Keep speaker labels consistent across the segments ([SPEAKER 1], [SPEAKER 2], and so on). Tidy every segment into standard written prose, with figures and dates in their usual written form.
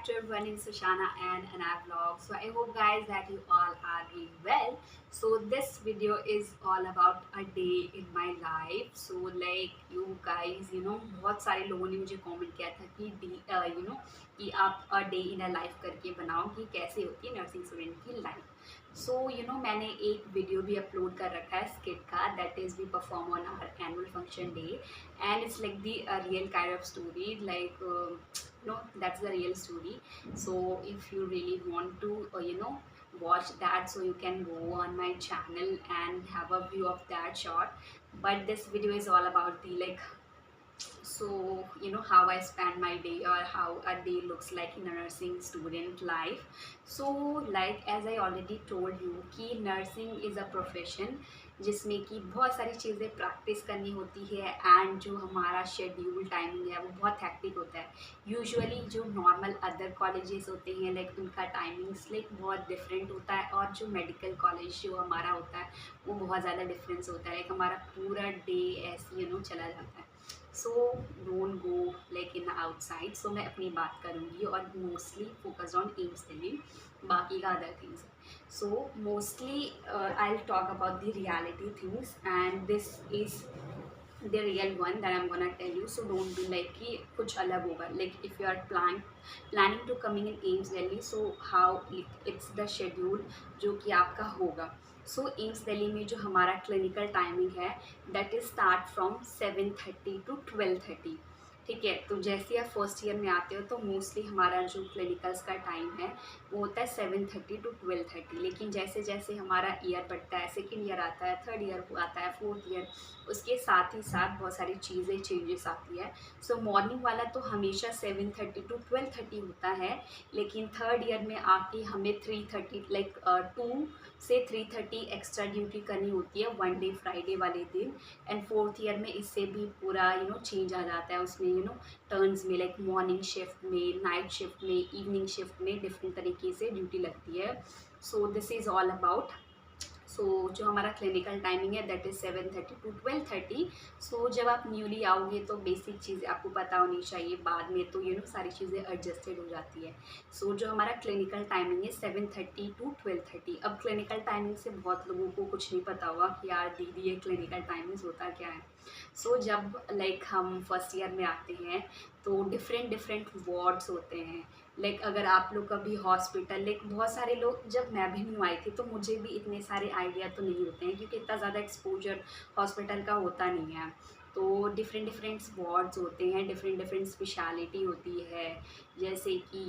[SPEAKER 1] back to everyone in Sushana and Anna vlog. So I hope guys that you all are doing well. So this video is all about a day in my life. So like you guys, बहुत सारे लोगों ने मुझे comment किया था कि कि आप अ डे इन अ लाइफ करके बनाओ कि कैसे होती है नर्सिंग स्टूडेंट की लाइफ. सो मैंने एक वीडियो भी अपलोड कर रखा है स्किट का, that is we perform on our annual function day and it's like the real kind of story like no, that's the real story. So if you really want to watch that, so you can go on my channel and have a view of that shot. But this video is all about the like, so how I spend my day or how a day looks like in a nursing student life. So like as I already told you कि nursing is a profession जिसमें कि बहुत सारी चीज़ें practice करनी होती है and जो हमारा शेड्यूल टाइमिंग है वो बहुत हैक्टिक होता है. यूजुअली जो नॉर्मल अदर कॉलेजेस होते हैं लाइक उनका टाइमिंग्स लाइक बहुत डिफरेंट होता है और जो मेडिकल कॉलेज जो हमारा होता है वो बहुत ज़्यादा डिफरेंस होता है. लाइक हमारा पूरा डे ऐसे चला जाता है. So don't go like in outside. So मैं अपनी बात करूँगी और mostly focused on AIIMS Delhi, बाकी का other things. So mostly I'll talk about the reality things and this is the real one that I'm gonna tell you. So don't be like कि कुछ अलग होगा. Like if you are planning to coming in AIMS Delhi, so how it's the schedule जो कि आपका होगा. So AIMS Delhi में जो हमारा क्लिनिकल टाइमिंग है that is start from 7:30 to 12:30. ठीक है. तो जैसे आप फर्स्ट ईयर में आते हो तो मोस्टली हमारा जो क्लिनिकल्स का टाइम है वो होता है 7:30 to 12:30. लेकिन जैसे जैसे हमारा ईयर बढ़ता है, सेकेंड ईयर आता है, थर्ड ईयर आता है, फोर्थ ईयर, उसके साथ ही साथ बहुत सारी चीज़ें चेंजेस आती है. सो मॉर्निंग वाला तो हमेशा 7:30 to 12:30 होता है. लेकिन थर्ड ईयर में आके हमें 3:30 लाइक 2 से 3:30 एक्स्ट्रा ड्यूटी करनी होती है वन डे फ्राइडे वाले दिन. एंड फोर्थ ईयर में इससे भी पूरा चेंज आ जाता है उसमें टर्न्स में लाइक मॉर्निंग शिफ्ट में, नाइट शिफ्ट में, इवनिंग शिफ्ट में डिफरेंट तरीके से ड्यूटी लगती है. So this is all about. So जो हमारा क्लिनिकल टाइमिंग है दैट इज़ 7:30 to 12:30. सो जब आप न्यूली आओगे तो बेसिक चीज़ें आपको पता होनी चाहिए. बाद में तो सारी चीज़ें एडजस्टेड हो जाती है. सो जो हमारा क्लिनिकल टाइमिंग है 7:30 to 12:30. अब क्लिनिकल टाइमिंग से बहुत लोगों को कुछ नहीं पता होगा कि यार दीदी ये क्लिनिकल टाइमिंग्स होता क्या है. सो जब लाइक हम फर्स्ट ईयर में आते हैं तो डिफरेंट वार्ड्स होते हैं. लाइक अगर आप लोग कभी हॉस्पिटल, लाइक बहुत सारे लोग, जब मैं भी न्यू आई थी तो मुझे भी इतने सारे आइडिया तो नहीं होते हैं क्योंकि इतना ज़्यादा एक्सपोजर हॉस्पिटल का होता नहीं है. तो डिफरेंट वार्ड्स होते हैं, डिफरेंट स्पेशलिटी होती है. जैसे कि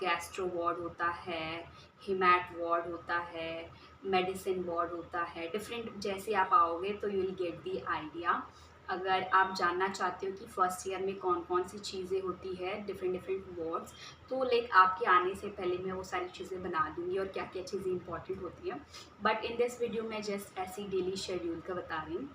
[SPEAKER 1] गैस्ट्रो वार्ड होता है, हिमैट वार्ड होता है, मेडिसिन वार्ड होता है. डिफरेंट जैसे आप आओगे तो you will get the idea. अगर आप जानना चाहते हो कि फ़र्स्ट ईयर में कौन कौन सी चीज़ें होती है डिफरेंट वार्ड्स, तो लाइक आपके आने से पहले मैं वो सारी चीज़ें बना दूँगी और क्या क्या चीज़ें इंपॉर्टेंट होती हैं. बट इन दिस वीडियो मैं जस्ट ऐसी डेली शेड्यूल का बता रही हूँ.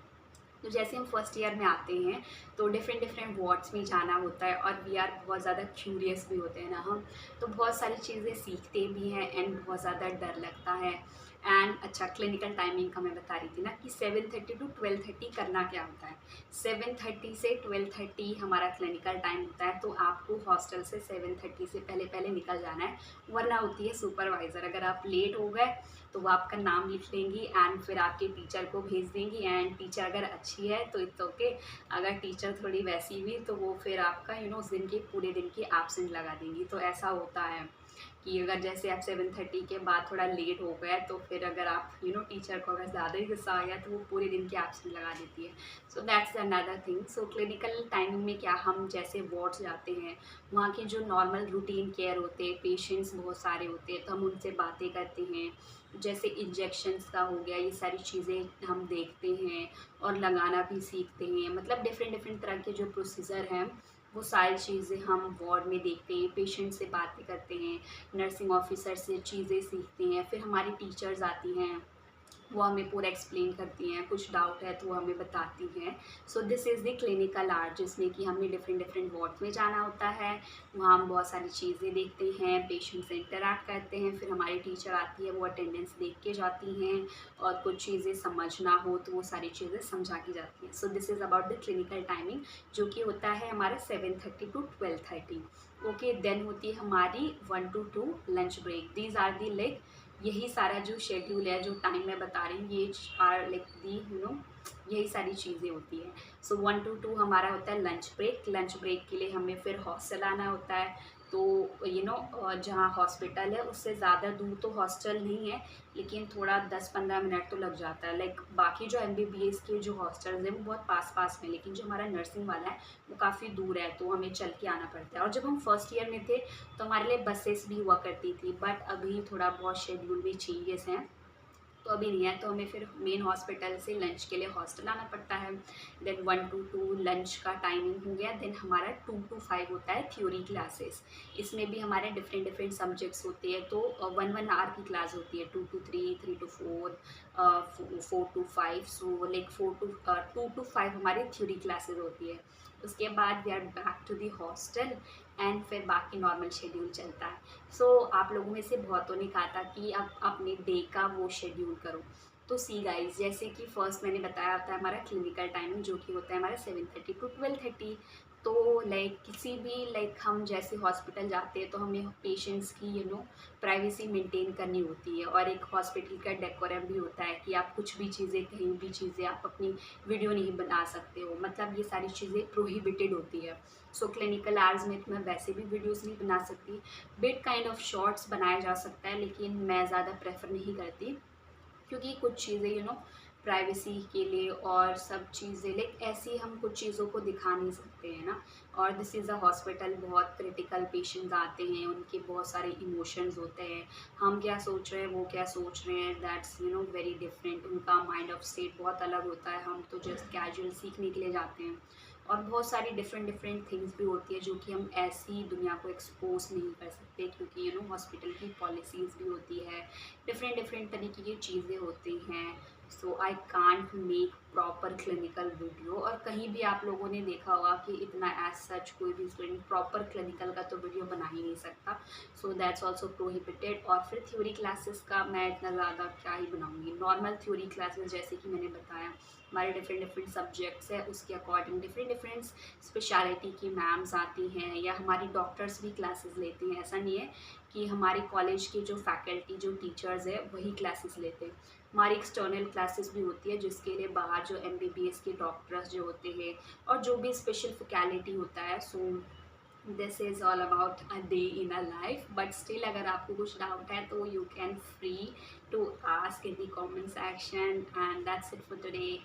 [SPEAKER 1] तो जैसे हम फर्स्ट ईयर में आते हैं तो डिफरेंट वार्ड्स में जाना होता है और वी आर बहुत ज़्यादा क्यूरियस भी होते हैं ना हम. तो बहुत सारी चीज़ें सीखते भी हैं एंड बहुत ज़्यादा डर लगता है. एंड अच्छा, क्लिनिकल टाइमिंग का मैं बता रही थी ना कि 7:30 to 12:30 करना क्या होता है. 7:30 से 12:30 हमारा क्लिनिकल टाइम होता है. तो आपको हॉस्टल से 7:30 से पहले पहले निकल जाना है, वरना होती है सुपरवाइज़र. अगर आप लेट हो गए तो वो आपका नाम लिख लेंगी एंड फिर आपके टीचर को भेज देंगी. एंड टीचर अगर अच्छी है तो इट्स ओके. अगर टीचर थोड़ी वैसी हुई तो वो फिर आपका उस दिन के पूरे दिन की एब्सेंट लगा देंगी. तो ऐसा होता है कि अगर जैसे आप 7:30 के बाद थोड़ा लेट हो गए तो फिर अगर आप टीचर को अगर ज़्यादा ही गुस्सा आ गया तो वो पूरे दिन की एब्सेंट लगा देती है. So that's another thing. So clinical timing में क्या, हम जैसे वार्ड्स जाते हैं, वहाँ के जो नॉर्मल रूटीन केयर होते हैं, पेशेंट्स बहुत सारे होते हैं तो हम उनसे बातें करते हैं. जैसे इंजेक्शन्स का हो गया, ये सारी चीज़ें हम देखते हैं और लगाना भी सीखते हैं. मतलब डिफरेंट तरह के जो प्रोसीजर हैं वो सारी चीज़ें हम वार्ड में देखते हैं, पेशेंट से बातें करते हैं, नर्सिंग ऑफिसर से चीज़ें सीखते हैं. फिर हमारी टीचर्स आती हैं वो हमें पूरा एक्सप्लेन करती हैं, कुछ डाउट है तो वो हमें बताती हैं। सो this is the clinical art, जिसमें कि हमें डिफरेंट डिफरेंट वार्ड्स में जाना होता है। वहाँ हम बहुत सारी चीज़ें देखते हैं, पेशेंट से इंटरैक्ट करते हैं, फिर हमारी टीचर आती है, वो अटेंडेंस देख के जाती हैं, और कुछ चीज़ें समझना हो तो वो सारी चीज़ें समझा के जाती हैं। सो this is about the clinical timing, जो कि होता है हमारा 7:30 to 12:30। ओके, देन होती है हमारी 1 to 2 lunch break. These are the like, यही सारा जो शेड्यूल है, जो टाइम मैं बता रही हूँ, ये आर लाइक दी यही सारी चीज़ें होती हैं। सो 1 to 2 हमारा होता है लंच ब्रेक। लंच ब्रेक के लिए हमें फिर हॉस्टल आना होता है। तो जहाँ हॉस्पिटल है उससे ज़्यादा दूर तो हॉस्टल नहीं है, लेकिन थोड़ा 10-15 मिनट तो लग जाता है। लाइक बाकी जो MBBS के जो हॉस्टल्स हैं वो बहुत पास पास में, लेकिन जो हमारा नर्सिंग वाला है वो काफ़ी दूर है, तो हमें चल के आना पड़ता है। और जब हम फर्स्ट ईयर में थे तो हमारे लिए बसेस भी हुआ करती थी, बट अभी थोड़ा बहुत शेड्यूल में चेंजेस हैं, तो अभी नहीं है, तो हमें फिर मेन हॉस्पिटल से लंच के लिए हॉस्टल आना पड़ता है। देन 1 to 2 लंच का टाइमिंग हो गया। देन हमारा 2 to 5 होता है थ्योरी क्लासेस। इसमें भी हमारे डिफरेंट डिफरेंट सब्जेक्ट्स होते हैं, तो 1-1 आवर की क्लास होती है, 2 to 3, 3 to 4, 4 to 5। So like 2 to 5 हमारी थ्योरी क्लासेस होती है। उसके बाद we are back to the hostel, and फिर बाकी नॉर्मल शेड्यूल चलता है। आप लोगों में से बहुतों ने कहा था कि आप अपने डे का वो शेड्यूल करो। तो सी गाइज, जैसे कि फर्स्ट मैंने बताया होता है हमारा क्लिनिकल टाइमिंग, जो कि होता है हमारा 7:30 to 12:30। तो लाइक किसी भी लाइक हम जैसे हॉस्पिटल जाते हैं तो हमें पेशेंट्स की प्राइवेसी मेंटेन करनी होती है, और एक हॉस्पिटल का डेकोरम भी होता है कि आप कुछ भी चीज़ें, कहीं भी चीज़ें आप अपनी वीडियो नहीं बना सकते हो, मतलब ये सारी चीज़ें प्रोहिबिटेड होती है। सो क्लिनिकल आवर्स में तो मैं वैसे भी वीडियोस नहीं बना सकती, बिट काइंड ऑफ शॉर्ट्स बनाया जा सकता है, लेकिन मैं ज़्यादा प्रेफर नहीं करती, क्योंकि कुछ चीज़ें प्राइवेसी के लिए और सब चीज़ें लाइक ऐसी हम कुछ चीज़ों को दिखा नहीं सकते हैं ना। और दिस इज़ अ हॉस्पिटल, बहुत क्रिटिकल पेशेंट्स आते हैं, उनके बहुत सारे इमोशंस होते हैं, हम क्या सोच रहे हैं वो क्या सोच रहे हैं, दैट्स वेरी डिफरेंट। उनका माइंड ऑफ स्टेट बहुत अलग होता है, हम तो जस्ट कैजुअल सीखने के लिए जाते हैं। और बहुत सारी डिफरेंट डिफरेंट थिंग्स भी होती है जो कि हम ऐसी दुनिया को एक्सपोज नहीं कर सकते, क्योंकि हॉस्पिटल की पॉलिसीज़ भी होती है, डिफरेंट डिफरेंट तरीके की चीज़ें होती हैं। So I can't make proper clinical video. और कहीं भी आप लोगों ने देखा होगा कि इतना एज सच कोई भी स्टूडेंट प्रॉपर क्लिनिकल का तो वीडियो बना ही नहीं सकता। So that's also prohibited. और फिर थ्योरी क्लासेस का मैं इतना ज़्यादा क्या ही बनाऊँगी। नॉर्मल थ्योरी क्लासेस, जैसे कि मैंने बताया, हमारे डिफरेंट डिफरेंट सब्जेक्ट्स है, उसके अकॉर्डिंग डिफरेंट डिफरेंट स्पेशलिटी की मैम्स आती हैं, या हमारी डॉक्टर्स भी क्लासेस लेते हैं। ऐसा नहीं है कि हमारे कॉलेज के जो फैकल्टी, जो टीचर्स है, वही क्लासेस लेते हैं। हमारी एक्सटर्नल क्लासेस भी होती है, जिसके लिए बाहर जो MBBS के डॉक्टर्स जो होते हैं, और जो भी स्पेशल फैकल्टी होता है। So this is all about a day in a life. But still अगर आपको कुछ डाउट है तो you can free to ask in the comment section, and that's it for today.